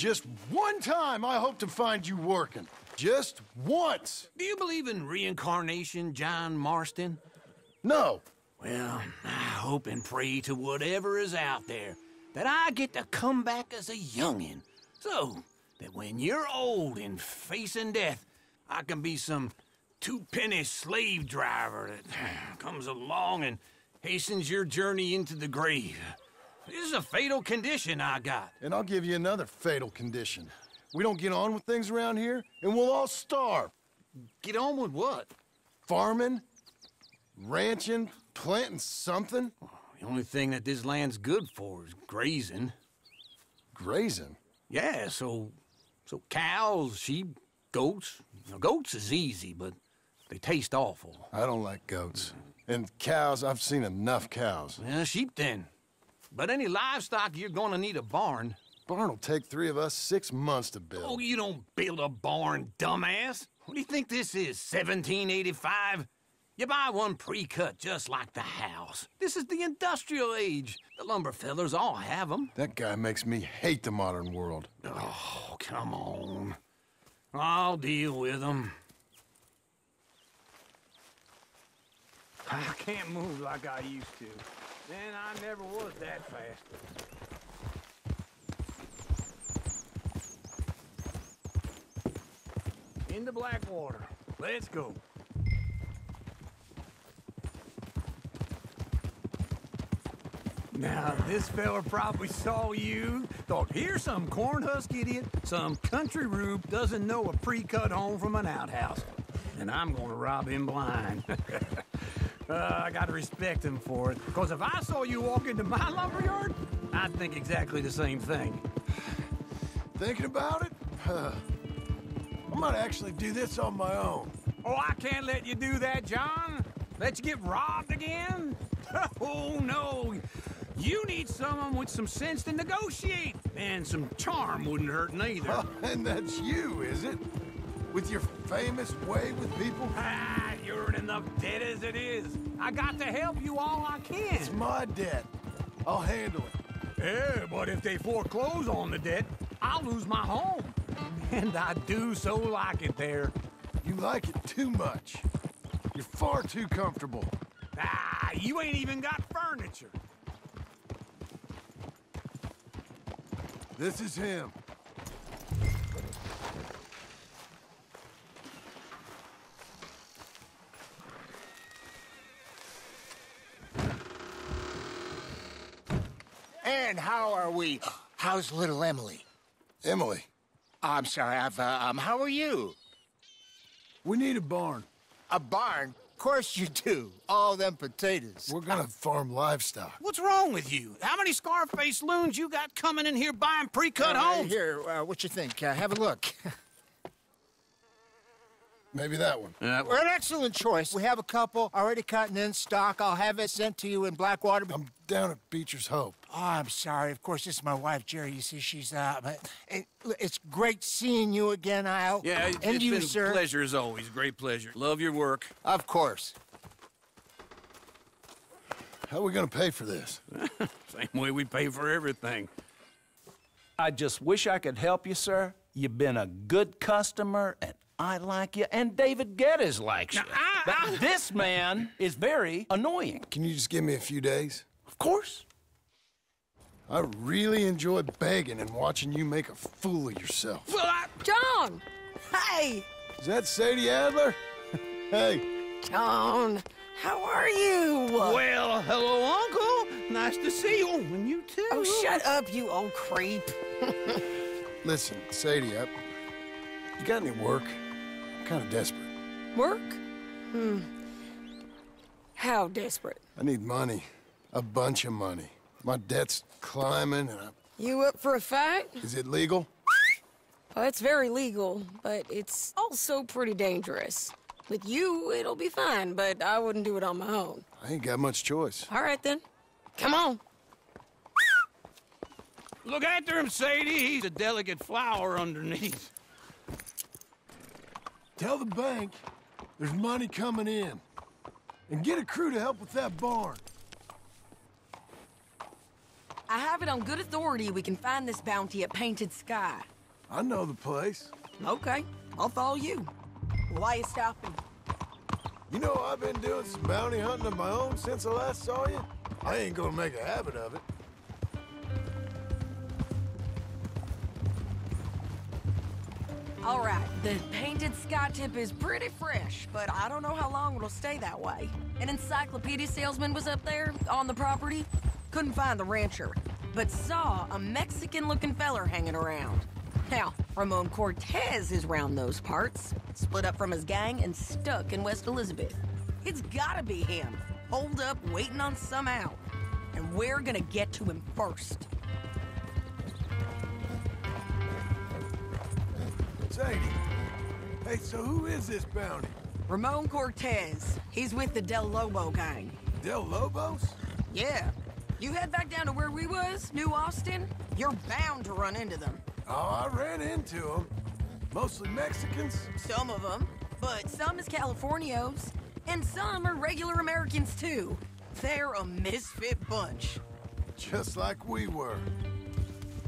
Just one time I hope to find you working. Just once. Do you believe in reincarnation, John Marston? No. Well, I hope and pray to whatever is out there that I get to come back as a youngin', so that when you're old and facing death, I can be some two-penny slave driver that comes along and hastens your journey into the grave. This is a fatal condition I got. And I'll give you another fatal condition. We don't get on with things around here, and we'll all starve. Get on with what? Farming, ranching, planting something. The only thing that this land's good for is grazing. Grazing? Yeah, so cows, sheep, goats. Now, goats is easy, but they taste awful. I don't like goats. And cows, I've seen enough cows. Yeah, sheep then. But any livestock, you're gonna need a barn. Barn will take 3 of us 6 months to build. Oh, you don't build a barn, dumbass. What do you think this is, 1785? You buy one pre-cut just like the house. This is the industrial age. The lumber fellers all have them. That guy makes me hate the modern world. Oh, come on. I'll deal with them. I can't move like I used to. Man, I never was that fast. Into Blackwater. Let's go. Now, this fella probably saw you, thought, here's some cornhusk idiot, some country rube doesn't know a pre-cut home from an outhouse. And I'm gonna rob him blind. I gotta respect him for it, because if I saw you walk into my lumberyard, I'd think exactly the same thing. Thinking about it? I might actually do this on my own. Oh, I can't let you do that, John. Let you get robbed again? Oh, no. You need someone with some sense to negotiate. And some charm wouldn't hurt neither. And that's you, is it? With your famous way with people? Ah, you're in enough debt as it is. I got to help you all I can. It's my debt. I'll handle it. Yeah, but if they foreclose on the debt, I'll lose my home. And I do so like it there. You like it too much. You're far too comfortable. Ah, you ain't even got furniture. This is him. And how are we? How's little Emily? Emily, I'm sorry, how are you? we need a barn. A barn? Of course you do. All them potatoes. We're gonna farm livestock. What's wrong with you? How many Scarface loons you got coming in here buying pre-cut homes? Here, what you think? Have a look. Maybe that one. We're an excellent choice. We have a couple already cut and in stock. I'll have it sent to you in Blackwater. I'm down at Beecher's Hope. Oh, I'm sorry. Of course, this is my wife, Jerry. You see, she's, it's great seeing you again, Al. Yeah, and it's you, been sir. a pleasure as always. Great pleasure. Love your work. Of course. How are we gonna pay for this? Same way we pay for everything. I just wish I could help you, sir. You've been a good customer, and I like you, and David Geddes likes you. But this man is very annoying. Can you just give me a few days? Of course. I really enjoy begging and watching you make a fool of yourself. Well, John! Hey! Is that Sadie Adler? Hey. John, how are you? well, hello, Uncle. Nice to see you. And you too. Oh, shut up, you old creep. Listen, Sadie, you got any work? I'm kind of desperate. Work? How desperate? I need money. A bunch of money. My debt's climbing, and You up for a fight? Is it legal? Well, it's very legal, but it's also pretty dangerous. With you, it'll be fine, but I wouldn't do it on my own. I ain't got much choice. All right, then. Come on. Look after him, Sadie. He's a delicate flower underneath. Tell the bank there's money coming in. And get a crew to help with that barn. I have it on good authority we can find this bounty at Painted Sky. I know the place. Okay, I'll follow you. Why you stopping? You know, I've been doing some bounty hunting of my own since I last saw you. I ain't gonna make a habit of it. All right, the Painted Sky tip is pretty fresh, but I don't know how long it'll stay that way. An encyclopedia salesman was up there on the property. Couldn't find the rancher, but saw a Mexican-looking feller hanging around. Now, Ramon Cortez is round those parts, split up from his gang and stuck in West Elizabeth. It's gotta be him, holed up waiting on some out. And we're gonna get to him first. Sadie. Hey, so who is this bounty? Ramon Cortez. He's with the Del Lobo gang. Del Lobos? Yeah. You head back down to where we was, New Austin, you're bound to run into them. Oh, I ran into them. Mostly Mexicans. Some of them, but some is Californios, and some are regular Americans too. They're a misfit bunch. Just like we were.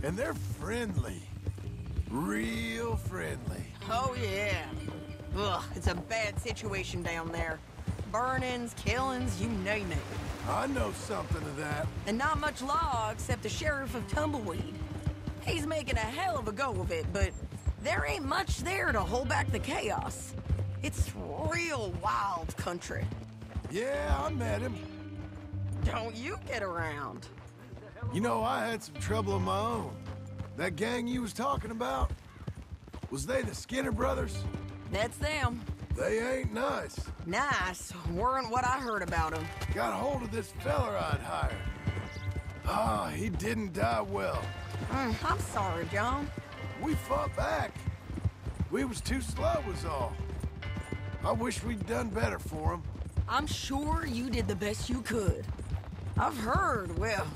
And they're friendly. Real friendly. Oh yeah. Ugh, it's a bad situation down there. Burnings, killings, you name it. I know something of that. And not much law except the sheriff of Tumbleweed. He's making a hell of a go of it, but there ain't much there to hold back the chaos. It's real wild country. Yeah, I met him. Don't you get around. You know, I had some trouble of my own. That gang you was talking about, was they the Skinner brothers? That's them. They ain't nice. Nice. Weren't what I heard about them. Got hold of this feller I'd hired. Ah, he didn't die well. I'm sorry, John. We fought back. We was too slow was all. I wish we'd done better for him. I'm sure you did the best you could. I've heard, well,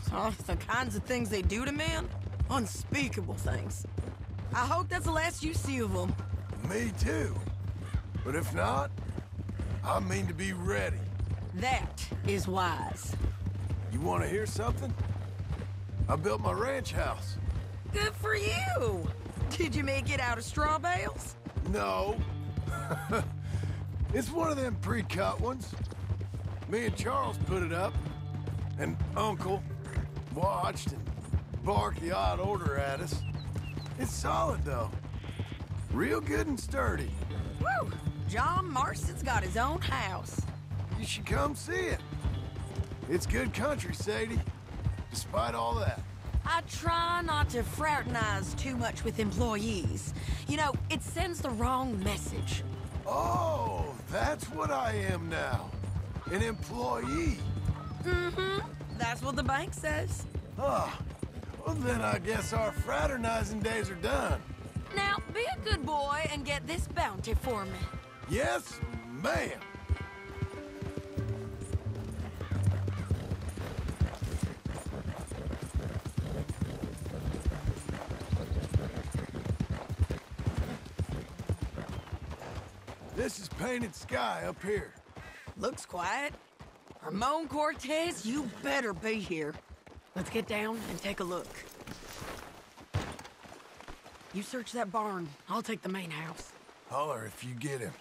the kinds of things they do to men. Unspeakable things. I hope that's the last you see of them. Me too. But if not, I mean to be ready. That is wise. You want to hear something? I built my ranch house. Good for you. Did you make it out of straw bales? No. It's one of them pre-cut ones. Me and Charles put it up, and Uncle watched and barked the odd order at us. It's solid, though. Real good and sturdy. Woo! John Marston's got his own house. You should come see it. It's good country, Sadie. Despite all that. I try not to fraternize too much with employees. You know, it sends the wrong message. Oh, that's what I am now. An employee. Mm-hmm. That's what the bank says. Ah, well then I guess our fraternizing days are done. Now, be a good boy and get this bounty for me. Yes, ma'am. This is Painted Sky up here. Looks quiet. Ramon Cortez, you better be here. Let's get down and take a look. You search that barn. I'll take the main house. Holler if you get him.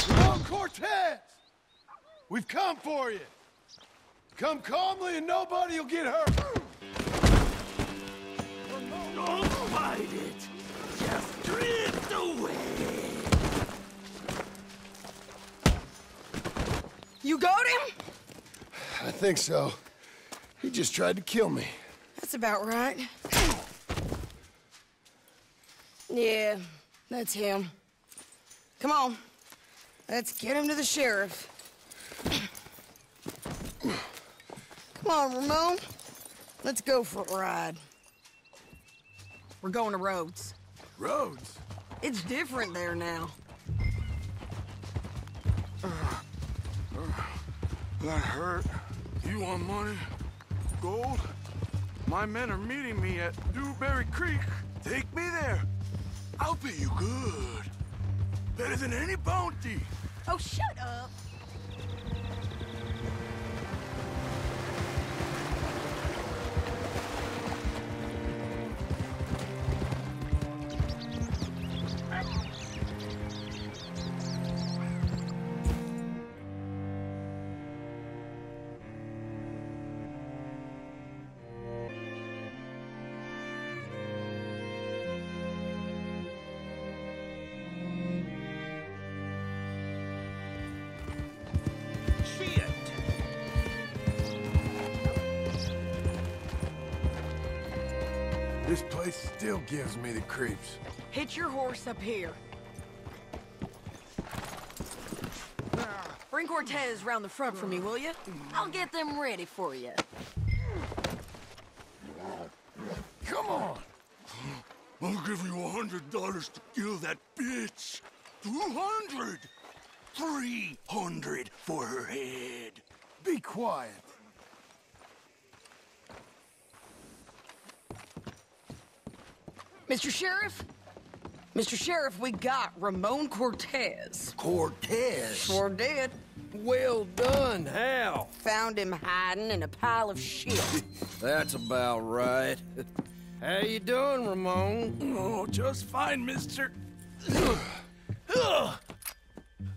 Ramon Cortez! We've come for you. Come calmly and nobody will get hurt. Don't fight it. Just drift away. You got him? I think so. He just tried to kill me. That's about right. Yeah, that's him. Come on. Let's get him to the sheriff. Come on, Ramon. Let's go for a ride. We're going to Rhodes. Rhodes? It's different there now. That hurt. You want money? Gold? My men are meeting me at Dewberry Creek. Take me there. I'll pay you good. Better than any bounty. Oh, shut up. This place still gives me the creeps. Hitch your horse up here. Bring Cortez round the front for me, will you? I'll get them ready for you. Come on! I'll give you $100 to kill that bitch. 200! 300 for her head. Be quiet. Mr. Sheriff? Mr. Sheriff, we got Ramon Cortez. Cortez? Sure did. Well done, how? Found him hiding in a pile of shit. That's about right. How you doing, Ramon? Oh, just fine, mister.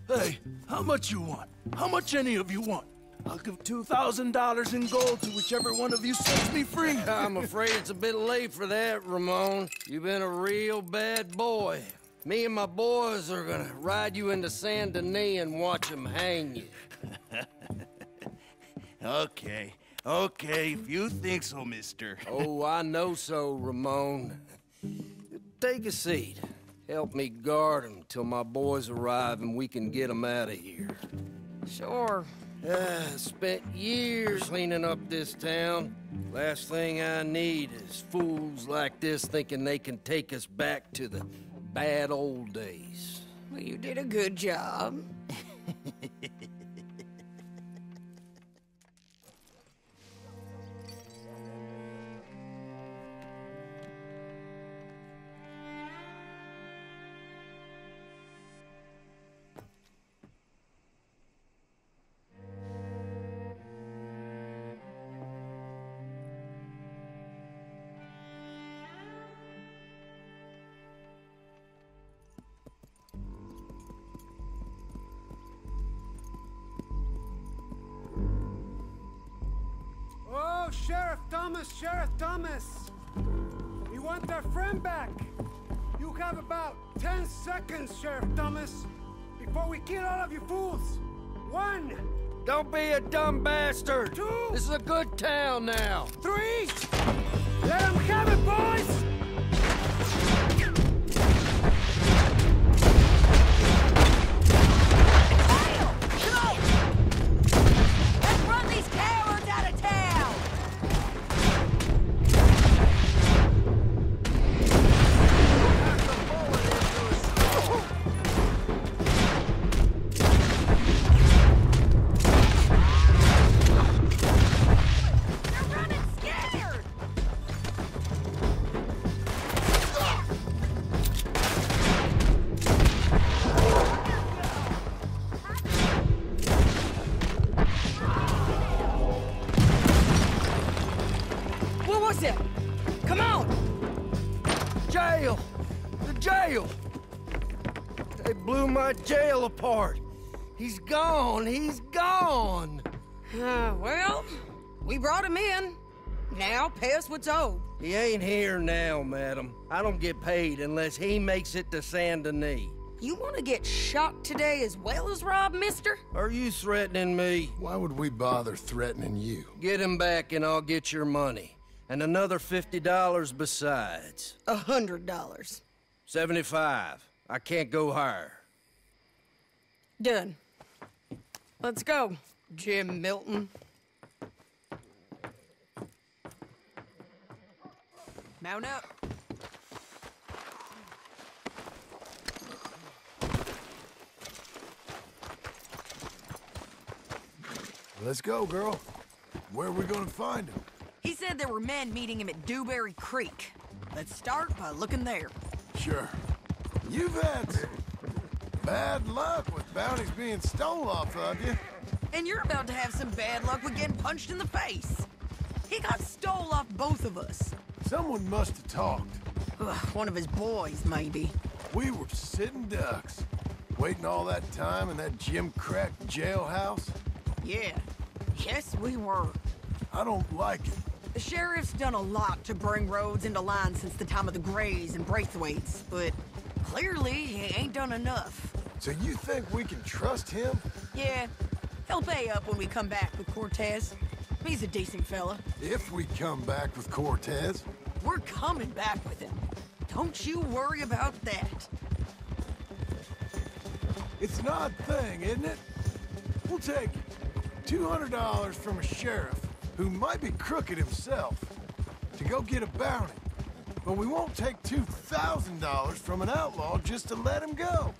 Hey, how much you want? How much any of you want? I'll give $2,000 in gold to whichever one of you sets me free. I'm afraid it's a bit late for that, Ramon. You've been a real bad boy. Me and my boys are gonna ride you into Saint Denis and watch them hang you. Okay, if you think so, mister. Oh, I know so, Ramon. Take a seat. Help me guard them till my boys arrive and we can get them out of here. Sure. Spent years cleaning up this town. Last thing I need is fools like this thinking they can take us back to the bad old days. Well, you did a good job. Oh, Sheriff Thomas! We want our friend back! You have about 10 seconds, Sheriff Thomas, before we kill all of you fools! 1! Don't be a dumb bastard! 2! This is a good town now! 3! Let them have it, boys! Come on! Jail! The jail! They blew my jail apart. He's gone! He's gone! Well, we brought him in. Now pay us what's owed. He ain't here now, madam. I don't get paid unless he makes it to Saint Denis. You want to get shot today as well as Rob, mister? Are you threatening me? Why would we bother threatening you? Get him back and I'll get your money. And another $50 besides. $100. 75. I can't go higher. Done. Let's go, Jim Milton. Mount up. Let's go, girl. Where are we gonna find him? He said there were men meeting him at Dewberry Creek. Let's start by looking there. Sure. You've had some bad luck with bounties being stolen off of you. And you're about to have some bad luck with getting punched in the face. He got stole off both of us. Someone must have talked. Ugh, one of his boys, maybe. We were sitting ducks, waiting all that time in that gim-crack jailhouse. Yeah. Yes, we were. I don't like it. The sheriff's done a lot to bring roads into line since the time of the Greys and Braithwaites, but clearly he ain't done enough. So you think we can trust him? Yeah, he'll pay up when we come back with Cortez. He's a decent fella. If we come back with Cortez. We're coming back with him. Don't you worry about that. It's an odd thing, isn't it? We'll take $200 from a sheriff who might be crooked himself to go get a bounty. But we won't take $2,000 from an outlaw just to let him go.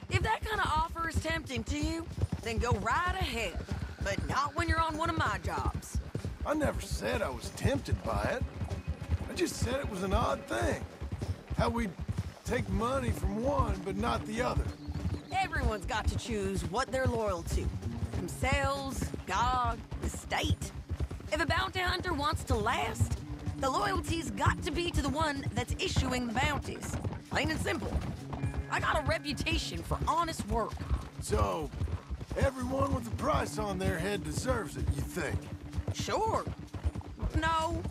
If that kind of offer is tempting to you, then go right ahead. But not when you're on one of my jobs. I never said I was tempted by it. I just said it was an odd thing. How we'd take money from one, but not the other. Everyone's got to choose what they're loyal to. Themselves, God, the state. If a bounty hunter wants to last, the loyalty's got to be to the one that's issuing the bounties. Plain and simple. I got a reputation for honest work. So, everyone with a price on their head deserves it, you think? Sure. No,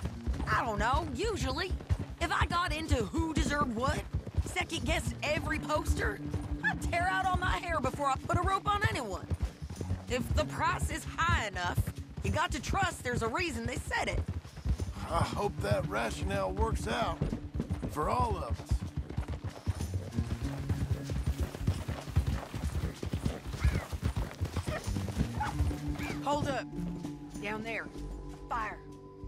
I don't know, usually. If I got into who deserved what, second-guessed every poster, I'd tear out all my hair before I put a rope on anyone. If the price is high enough, you got to trust there's a reason they said it. I hope that rationale works out for all of us. Hold up. Down there. Fire.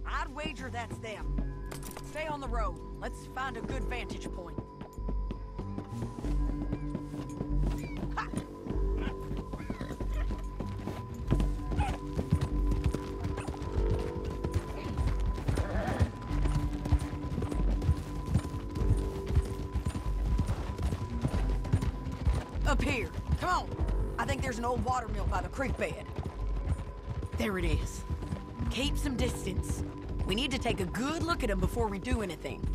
I'd wager that's them. Stay on the road. Let's find a good vantage point. Ha! Up here. Come on. I think there's an old water mill by the creek bed. There it is. Keep some distance. We need to take a good look at him before we do anything.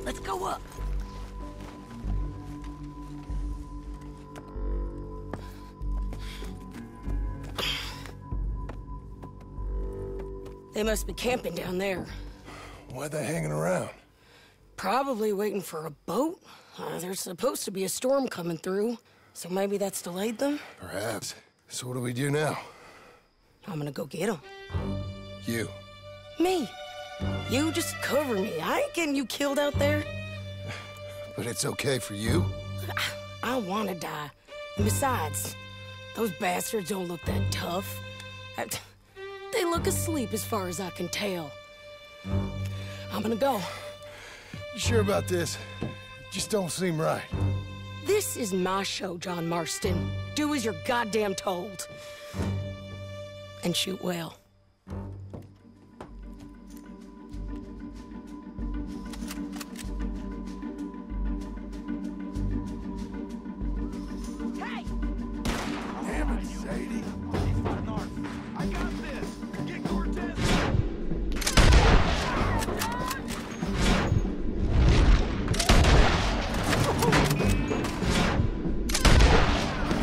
Let's go up. They must be camping down there. Why are they hanging around? Probably waiting for a boat. There's supposed to be a storm coming through, so maybe that's delayed them? Perhaps. So what do we do now? I'm gonna go get them. You. Me. You just cover me. I ain't getting you killed out there. But it's okay for you? I wanna die. And besides, those bastards don't look that tough. They look asleep as far as I can tell. I'm gonna go. You sure about this? Just don't seem right. This is my show, John Marston. Do as you're goddamn told. And shoot well. Hey! Damn it, Sadie. I got this! Get Cortez!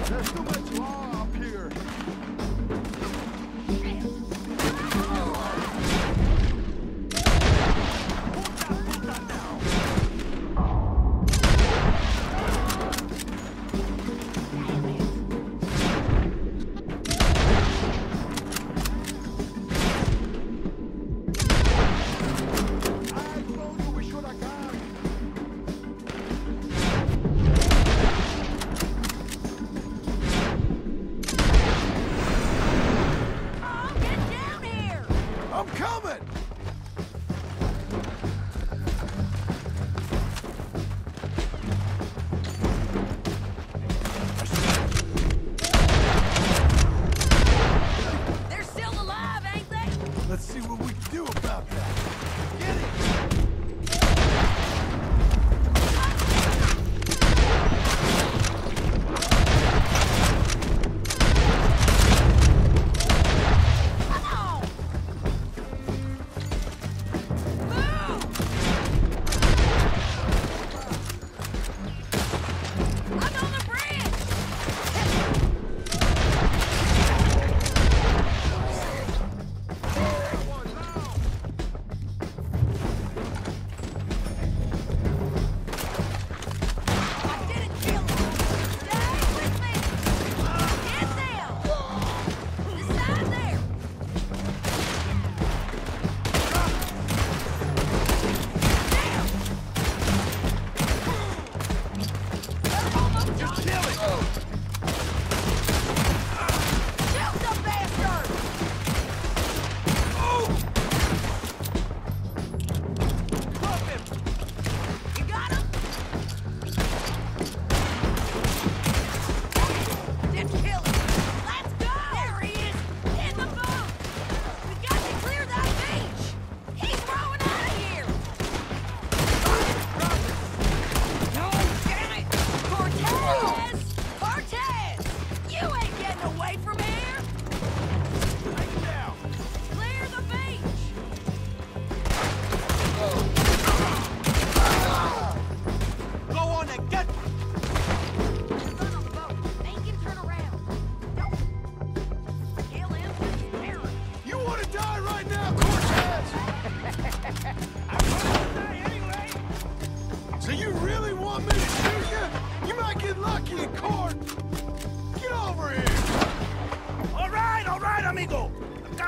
There's too much law up here!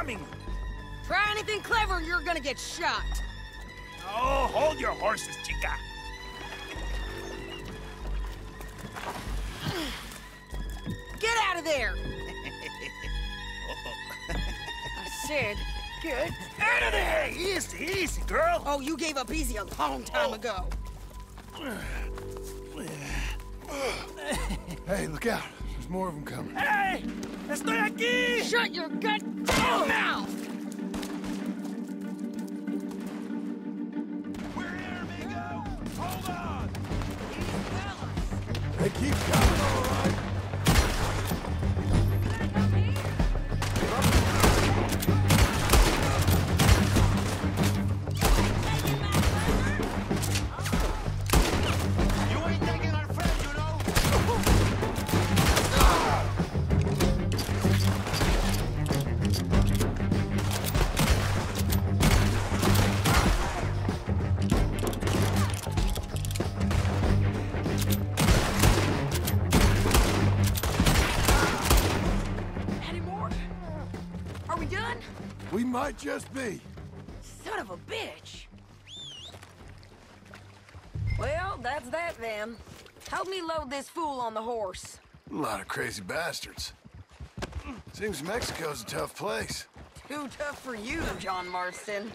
coming. Try anything clever and you're gonna get shot. Oh, hold your horses, chica. Get out of there! I said, get Out of there! Easy, easy, girl. Oh, you gave up easy a long time ago. Hey, look out. There's more of them coming. Hey! Estoy aquí! Shut your goddamn mouth! We're here, amigo! Hold on! They keep coming, all right. You ain't taking our friend, you know? Any more? Are we done? We might just be. Son of a bitch! Well, that's that then. Help me load this fool on the horse. A lot of crazy bastards. Seems Mexico's a tough place. Too tough for you, John Marston.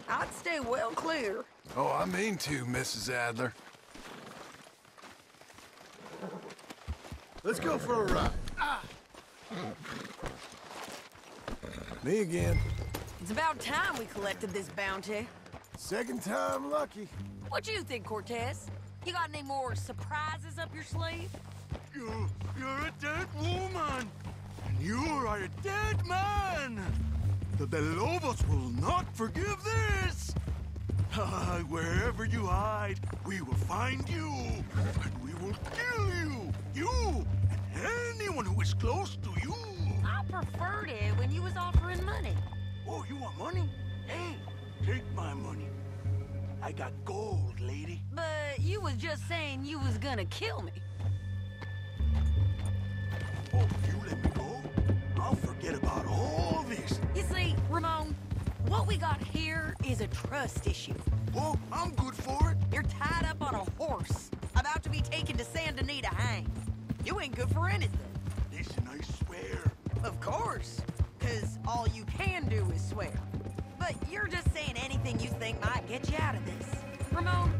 I'd stay well clear. Oh, I mean to, Mrs. Adler. Let's go for a ride. Me again. It's about time we collected this bounty. Second time lucky. What you think, Cortez? You got any more surprises up your sleeve? You're a dead woman, and you are a dead man. The De Lobos will not forgive this. Wherever you hide, we will find you, and we will kill you. You and anyone who is close to you. I preferred it when you was offering money. Oh, you want money? Hey, take my money. I got gold, lady. But you was just saying you was gonna kill me. Oh, you let me go, I'll forget about all this. You see, Ramon, what we got here is a trust issue. Oh, I'm good for it. You're tied up on a horse, about to be taken to Saint Denis to hang. You ain't good for anything. Listen, I swear. Of course, because all you can do is swear. But you're just saying anything you think might get you out of this. Ramon,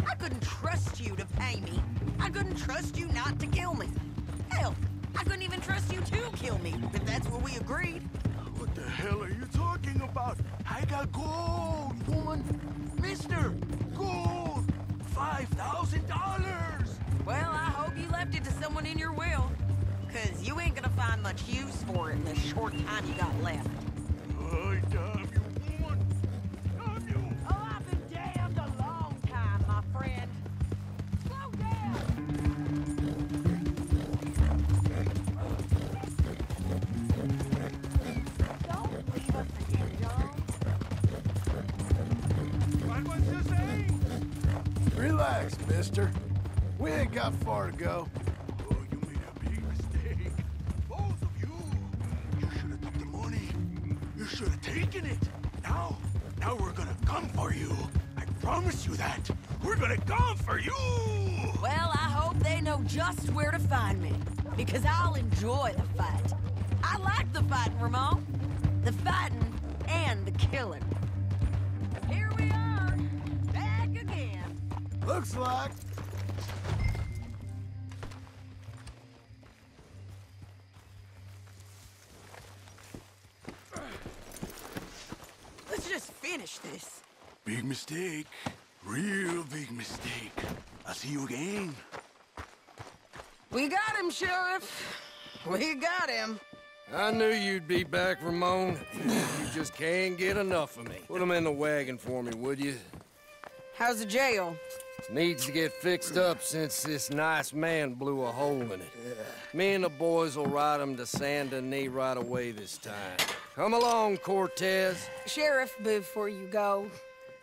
I couldn't trust you to pay me. I couldn't trust you not to kill me. Hell, I couldn't even trust you to kill me, if that's what we agreed. What the hell are you talking about? I got gold, woman. Mister, gold. $5,000. Well, I hope you left it to someone in your will. Because you ain't gonna find much use for it in the short time you got left. I damn you, woman. Damn you. Oh, I've been damned a long time, my friend. Slow down! Don't leave us again, John. What was you saying? Relax, mister. We ain't got far to go. Oh, you made a big mistake. Both of you. You should have took the money. You should have taken it. Now we're gonna come for you. I promise you that. We're gonna come for you. Well, I hope they know just where to find me. Because I'll enjoy the fight. I like the fighting, Ramon. The fighting and the killing. Here we are, back again. Looks like. Let's just finish this. Big mistake. Real big mistake. I'll see you again. We got him, Sheriff. We got him. I knew you'd be back, Ramon. You just can't get enough of me. Put him in the wagon for me, would you? How's the jail? Needs to get fixed up since this nice man blew a hole in it. Me and the boys will ride him to Saint Denis right away this time. Come along, Cortez. Sheriff, before you go,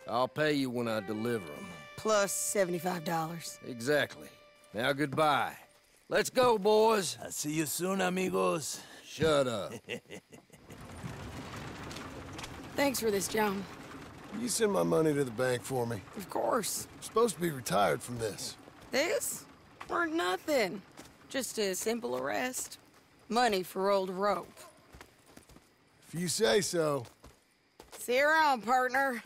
I'll pay you when I deliver him. plus $75. Exactly. Now, goodbye. Let's go, boys. I'll see you soon, amigos. Shut up. Thanks for this, John. You send my money to the bank for me. Of course. I'm supposed to be retired from this. This? Weren't nothing. Just a simple arrest. Money for old rope. If you say so. See you around, partner.